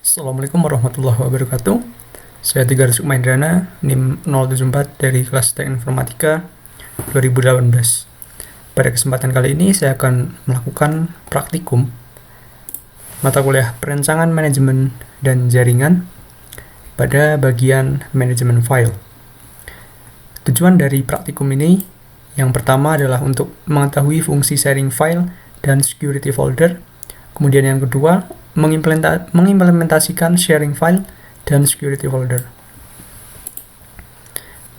Assalamualaikum warahmatullahi wabarakatuh. Saya Tigar Sukmaindrana, NIM 074 dari kelas Teknik Informatika 2018. Pada kesempatan kali ini saya akan melakukan praktikum mata kuliah Perancangan Manajemen dan Jaringan pada bagian manajemen file. Tujuan dari praktikum ini yang pertama adalah untuk mengetahui fungsi sharing file dan security folder. Kemudian yang kedua, mengimplementasikan sharing file dan security folder.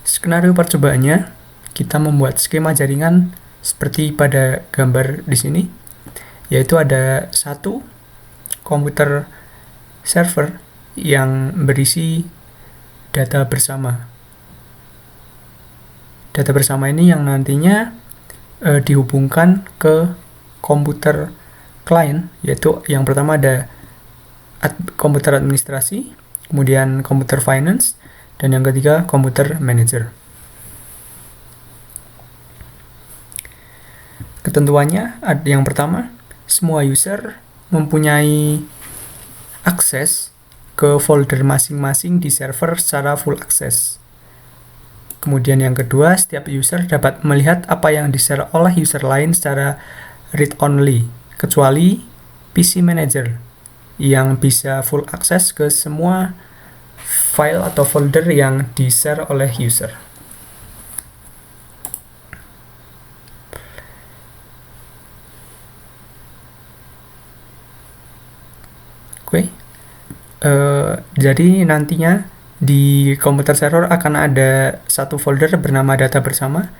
Skenario percobaannya, kita membuat skema jaringan seperti pada gambar di sini, yaitu ada satu komputer server yang berisi data bersama. Data bersama ini yang nantinya dihubungkan ke komputer klien, yaitu yang pertama ada komputer administrasi, kemudian komputer finance, dan yang ketiga komputer manager. Ketentuannya, yang pertama, semua user mempunyai akses ke folder masing-masing di server secara full access. Kemudian yang kedua, setiap user dapat melihat apa yang di-share oleh user lain secara read-only, kecuali PC Manager yang bisa full access ke semua file atau folder yang di-share oleh user. Oke. Jadi nantinya di komputer server akan ada satu folder bernama data bersama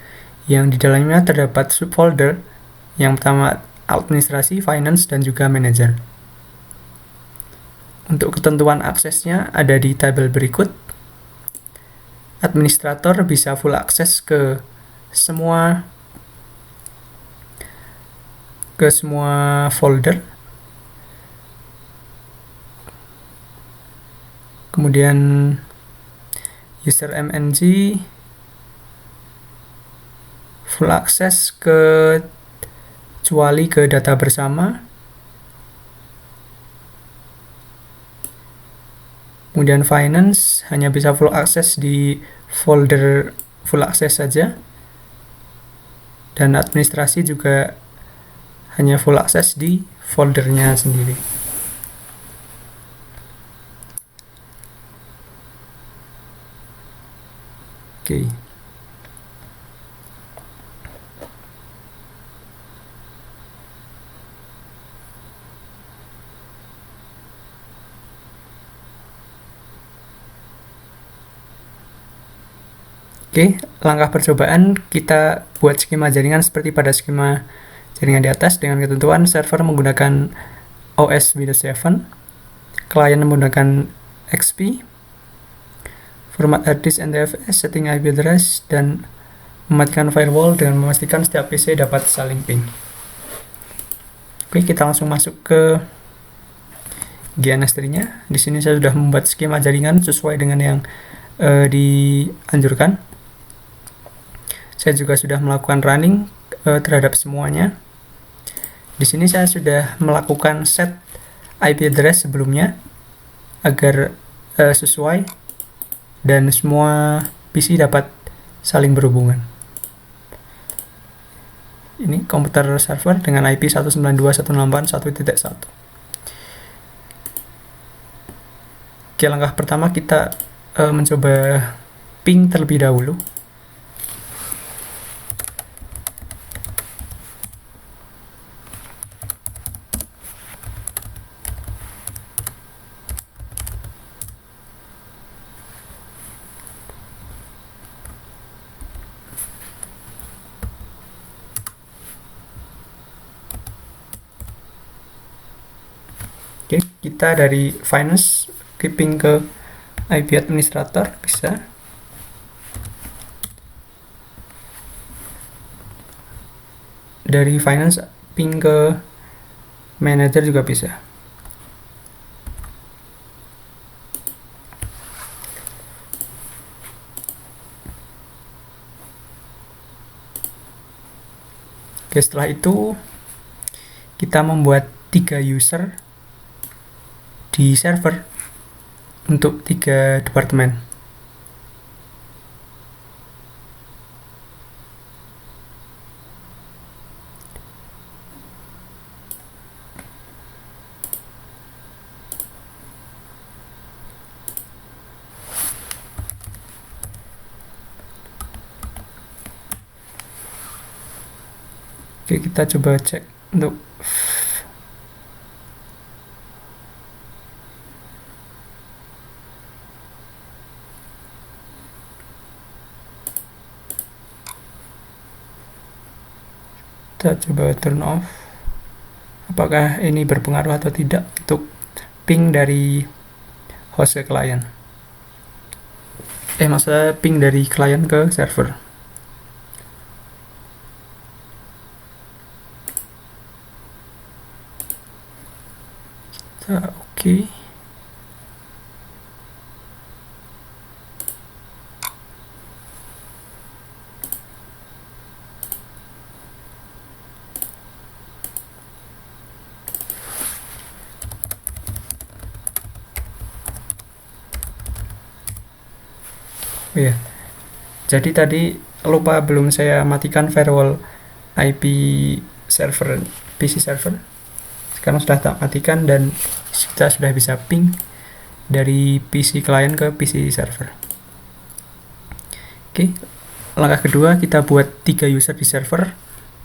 yang di dalamnya terdapat subfolder yang pertama administrasi, finance, dan juga manager. Untuk ketentuan aksesnya ada di tabel berikut. Administrator bisa full akses ke semua folder. Kemudian user MNG full akses kecuali ke data bersama. Kemudian finance hanya bisa full access di folder full access saja. Dan administrasi juga hanya full access di foldernya sendiri. Oke. Oke, langkah percobaan kita buat skema jaringan seperti pada skema jaringan di atas dengan ketentuan server menggunakan OS Windows 7, klien menggunakan XP, format hard disk NTFS, setting IP address, dan mematikan firewall dengan memastikan setiap PC dapat saling ping. Oke, kita langsung masuk ke GNS-nya. Di sini saya sudah membuat skema jaringan sesuai dengan yang dianjurkan. Saya juga sudah melakukan running terhadap semuanya. Di sini saya sudah melakukan set IP address sebelumnya agar sesuai dan semua PC dapat saling berhubungan. Ini komputer server dengan IP 192.168.1.1. Oke, langkah pertama kita mencoba ping terlebih dahulu. Oke, kita dari finance ping ke IP administrator bisa. Dari finance ping ke manager juga bisa. Oke, setelah itu kita membuat 3 user di server untuk 3 departemen. Oke, kita coba cek untuk kita coba turn off. Apakah ini berpengaruh atau tidak untuk ping dari host ke klien? Maksudnya ping dari klien ke server. Oke. Oh ya, jadi tadi lupa belum saya matikan firewall IP server, PC server. Sekarang sudah tak matikan dan kita sudah bisa ping dari PC klien ke PC server. Oke, langkah kedua kita buat 3 user di server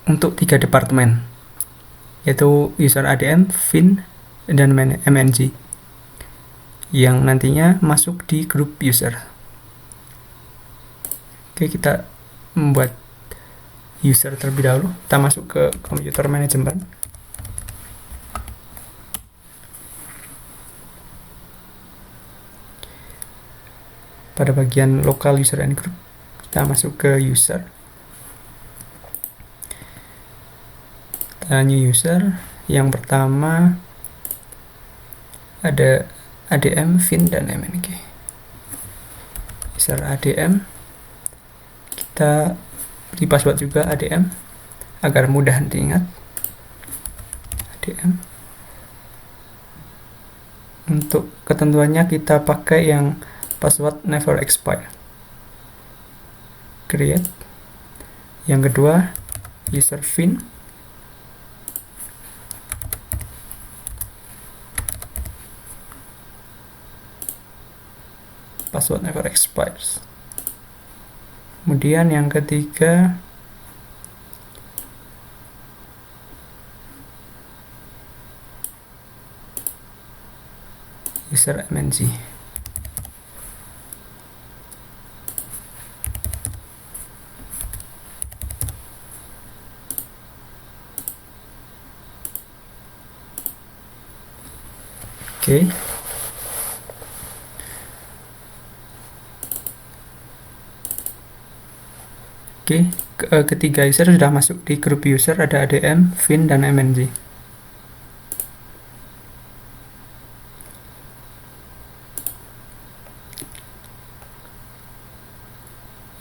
untuk 3 departemen, yaitu user ADM, Fin, dan MNG yang nantinya masuk di grup user. Oke, kita membuat user terlebih dahulu. Kita masuk ke computer management. Pada bagian local user and group, kita masuk ke user. Kita new user. Yang pertama ada ADM, Fin, dan MNG. User ADM, kita beri password juga ADM agar mudah diingat. ADM. Untuk ketentuannya kita pakai yang password never expire. Create. Yang kedua, user Fin. Password never expires. Kemudian yang ketiga, user MNG. Oke. Oke, ketiga user sudah masuk di grup user, ada ADM, Fin, dan MNG.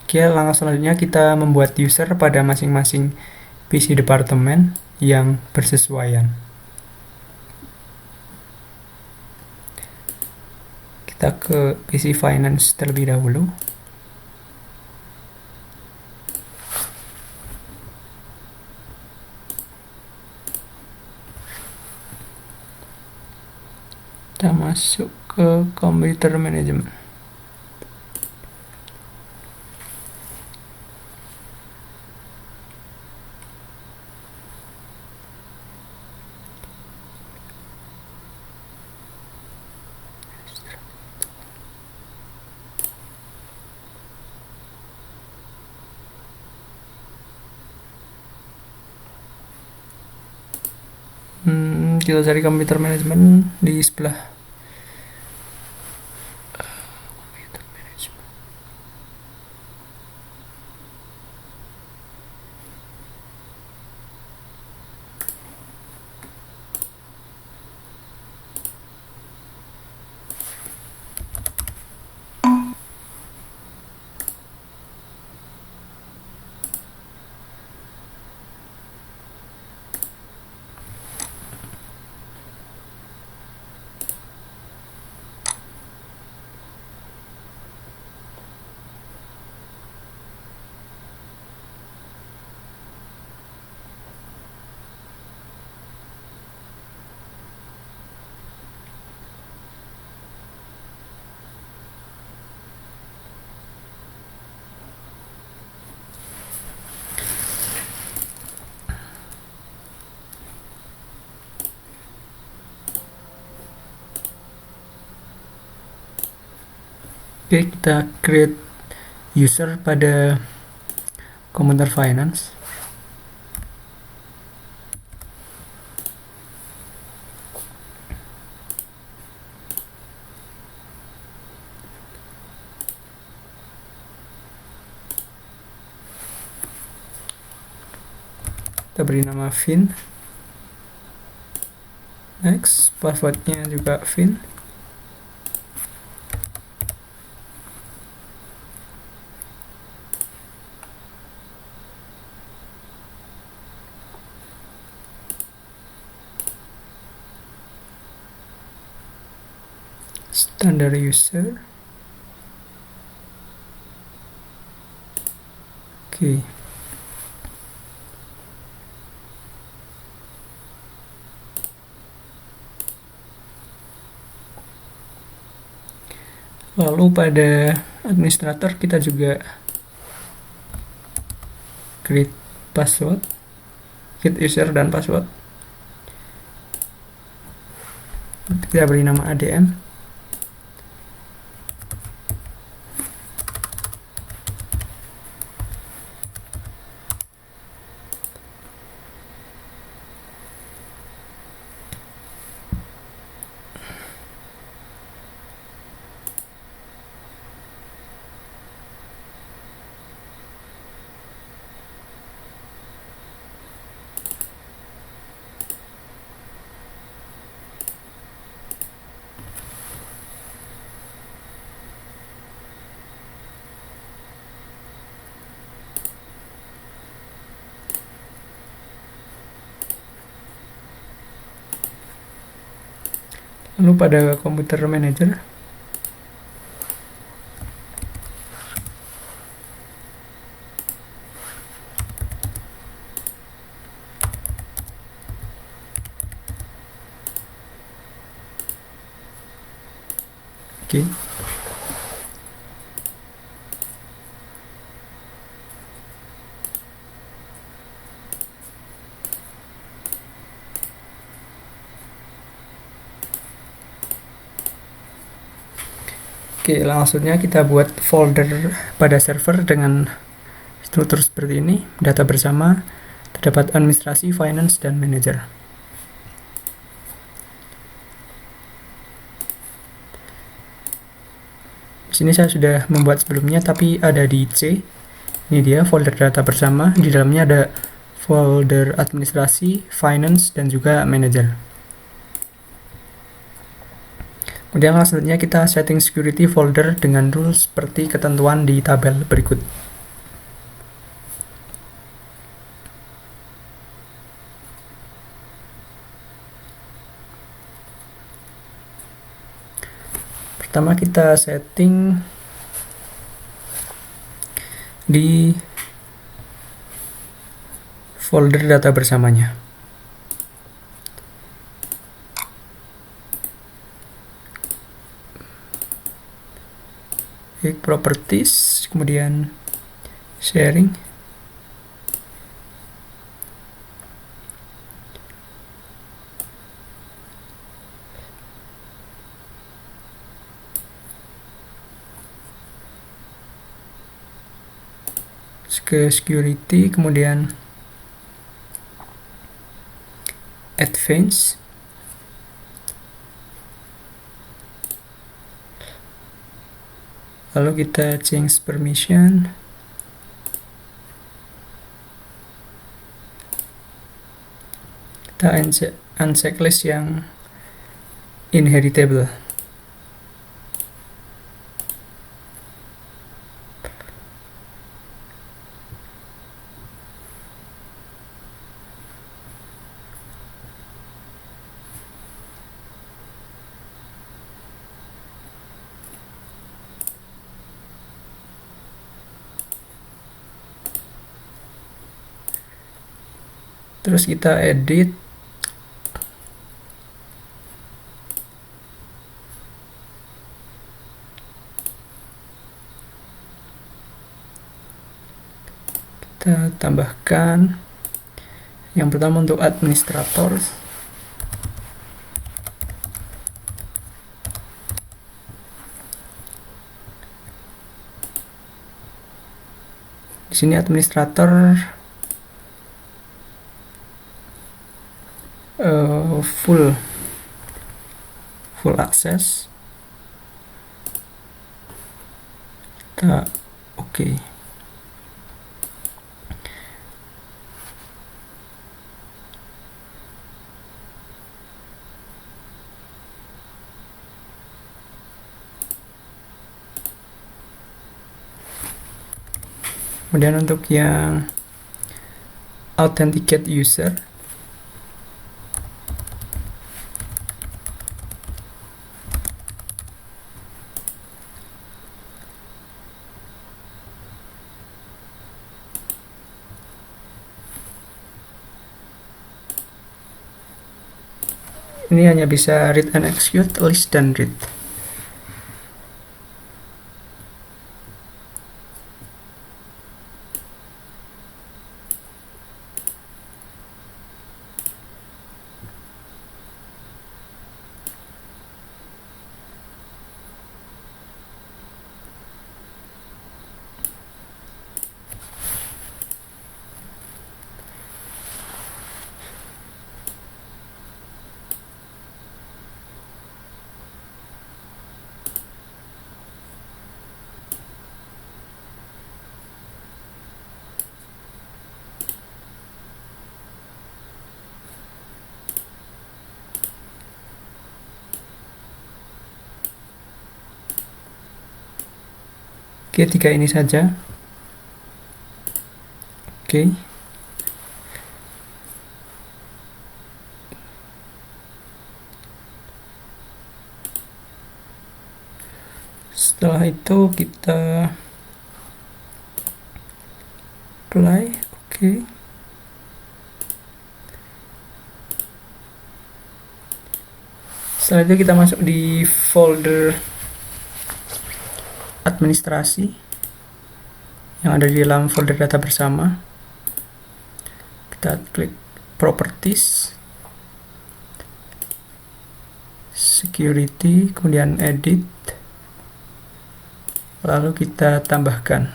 Oke, langkah selanjutnya kita membuat user pada masing-masing PC departemen yang bersesuaian. Kita ke PC Finance terlebih dahulu. Kita masuk ke Computer Management. Kita cari Computer Management di sebelah Computer Management. Oke, kita create user pada Komputer Finance. Kita beri nama Vin. Next, passwordnya juga Vin. Standard user. Oke. Lalu pada administrator kita juga create password, create user dan password. Kita beri nama ADM. Lalu pada komputer manager, oke. Oke, langsungnya kita buat folder pada server dengan struktur seperti ini. Data bersama, terdapat administrasi, finance, dan manager. Di sini saya sudah membuat sebelumnya, tapi ada di C. Ini dia folder data bersama. Di dalamnya ada folder administrasi, finance, dan juga manager. Kemudian selanjutnya kita setting security folder dengan rules seperti ketentuan di tabel berikut. Pertama kita setting di folder data bersamanya. Properties, kemudian sharing, ke security, kemudian advanced, lalu kita change permission, kita uncheck list yang inheritable. Terus kita edit, kita tambahkan yang pertama untuk administrator, Di sini administrator full access. Kita oke. Kemudian untuk yang authenticate user, ini hanya bisa read and execute, list dan read. Oke, 3 ini saja. Oke. Setelah itu kita apply. Oke. Setelah itu kita masuk di folder administrasi yang ada di dalam folder data bersama. Kita klik properties, security, kemudian edit, lalu kita tambahkan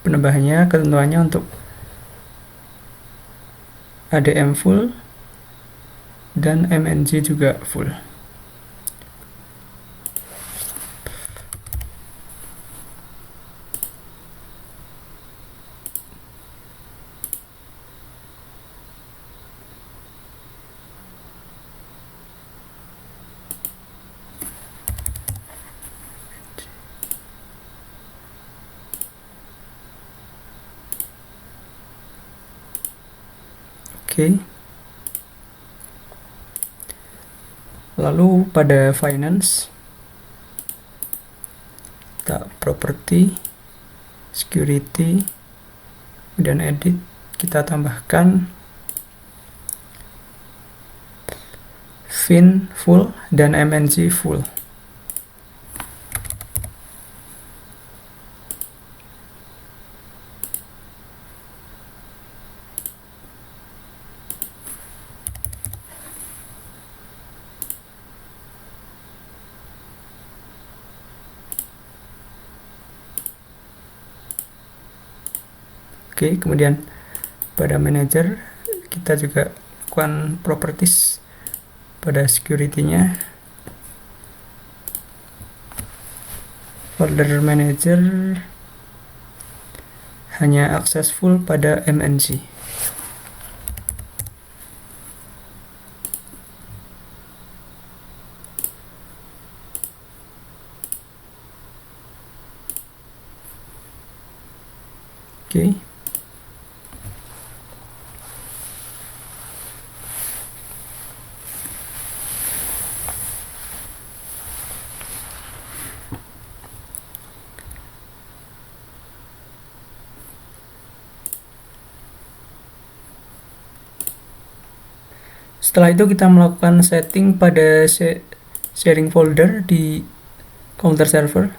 penambahannya, ketentuannya untuk ADM full dan MNG juga full. Oke. Lalu pada finance, kita property, security, dan edit, kita tambahkan fin full dan MNG full. Oke, kemudian pada manager kita juga lakukan properties pada security-nya. Folder manager hanya accessible pada MNG. Oke. Setelah itu kita melakukan setting pada sharing folder di counter server.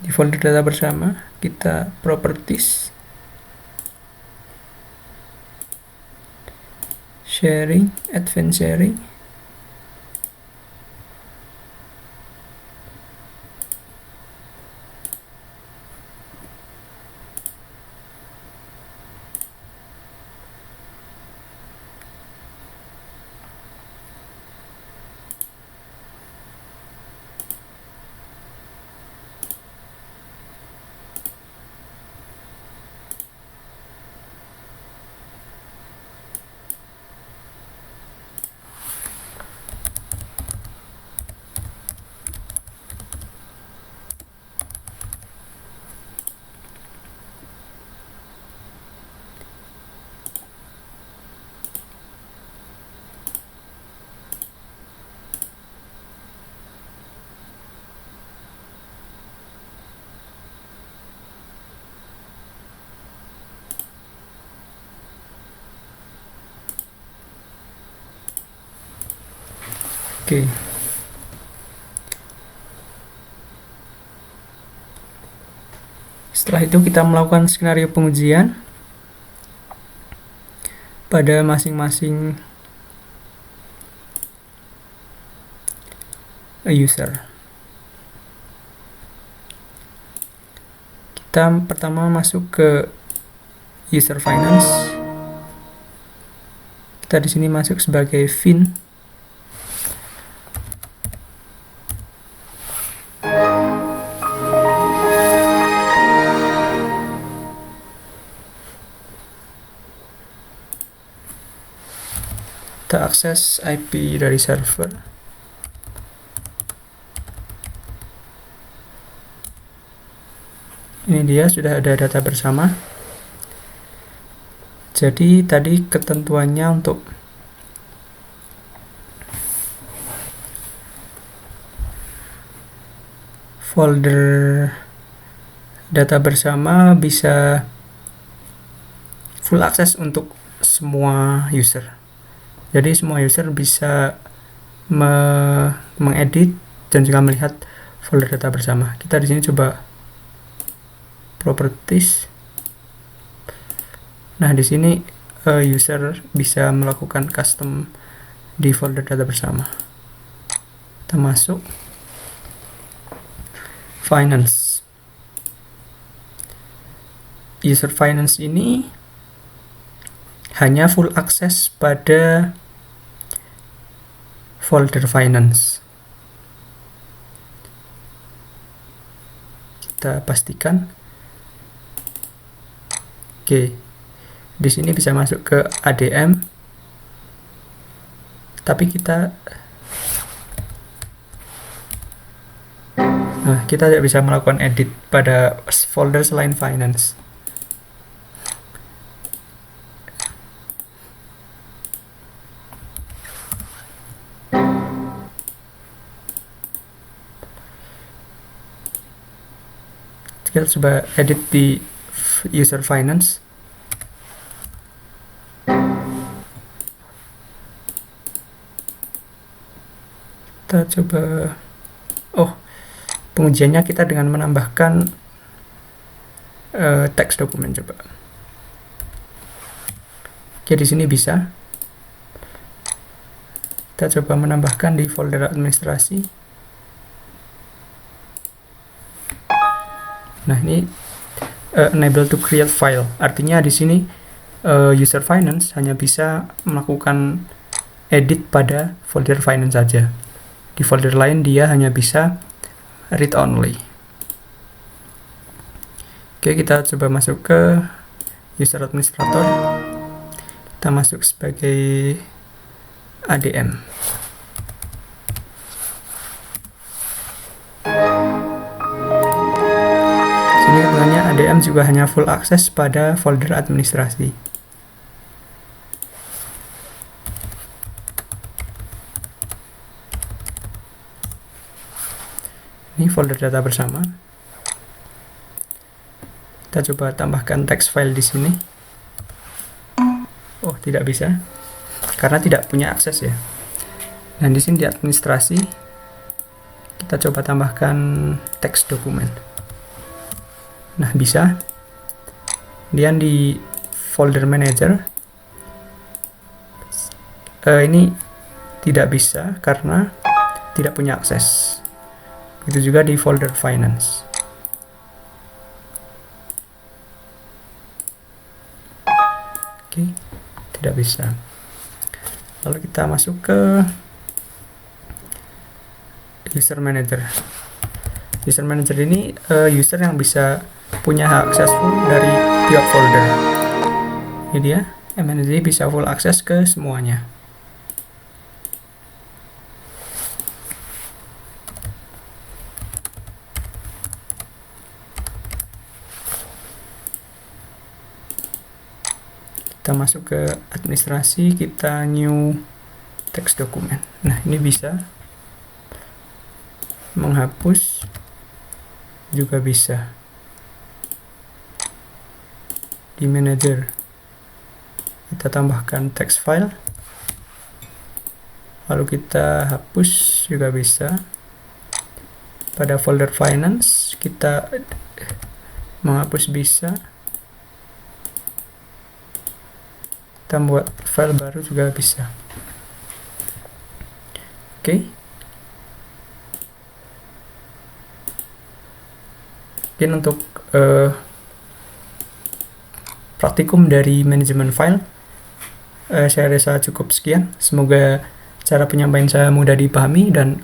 Di folder data bersama, kita properties, sharing, advanced sharing. Oke. Setelah itu kita melakukan skenario pengujian pada masing-masing user. Kita pertama masuk ke user finance. Kita di sini masuk sebagai fin. Kita akses IP dari server. Ini dia, sudah ada data bersama. Jadi tadi ketentuannya untuk folder data bersama bisa full akses untuk semua user. Jadi semua user bisa mengedit dan juga melihat folder data bersama. Kita di sini coba properties. Nah, di sini user bisa melakukan custom di folder data bersama. Kita masuk finance. User finance ini hanya full akses pada folder finance. Kita pastikan. Oke. Di sini bisa masuk ke ADM. Tapi kita tidak bisa melakukan edit pada folder selain finance. Kita coba edit di user finance. Kita coba, pengujiannya kita dengan menambahkan teks dokumen coba. Oke, di sini bisa. Kita coba menambahkan di folder administrasi. Nah, ini enable to create file. Artinya di sini user finance hanya bisa melakukan edit pada folder finance saja. Di folder lain dia hanya bisa read only. Oke, kita coba masuk ke user administrator. Kita masuk sebagai ADM. Sini katanya ADM juga hanya full akses pada folder administrasi. Ini folder data bersama. Kita coba tambahkan text file di sini. Oh, tidak bisa karena tidak punya akses ya. Dan di sini di administrasi kita coba tambahkan teks dokumen. Nah, bisa. Kemudian di folder manager ini tidak bisa karena tidak punya akses. Itu juga di folder finance. Oke, tidak bisa. Lalu kita masuk ke user manager. User manager ini user yang bisa punya akses full dari tiap folder. Ini dia, manager bisa full akses ke semuanya. Kita masuk ke administrasi, kita new text dokumen. Nah, ini bisa menghapus, juga bisa di manager. Kita tambahkan text file, lalu kita hapus, juga bisa. Pada folder finance kita menghapus bisa, kita buat file baru juga bisa. Oke. Mungkin untuk praktikum dari manajemen file saya rasa cukup sekian. Semoga cara penyampaian saya mudah dipahami dan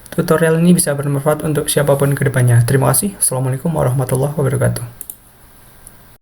tutorial ini bisa bermanfaat untuk siapapun ke depannya. Terima kasih. Assalamualaikum warahmatullahi wabarakatuh.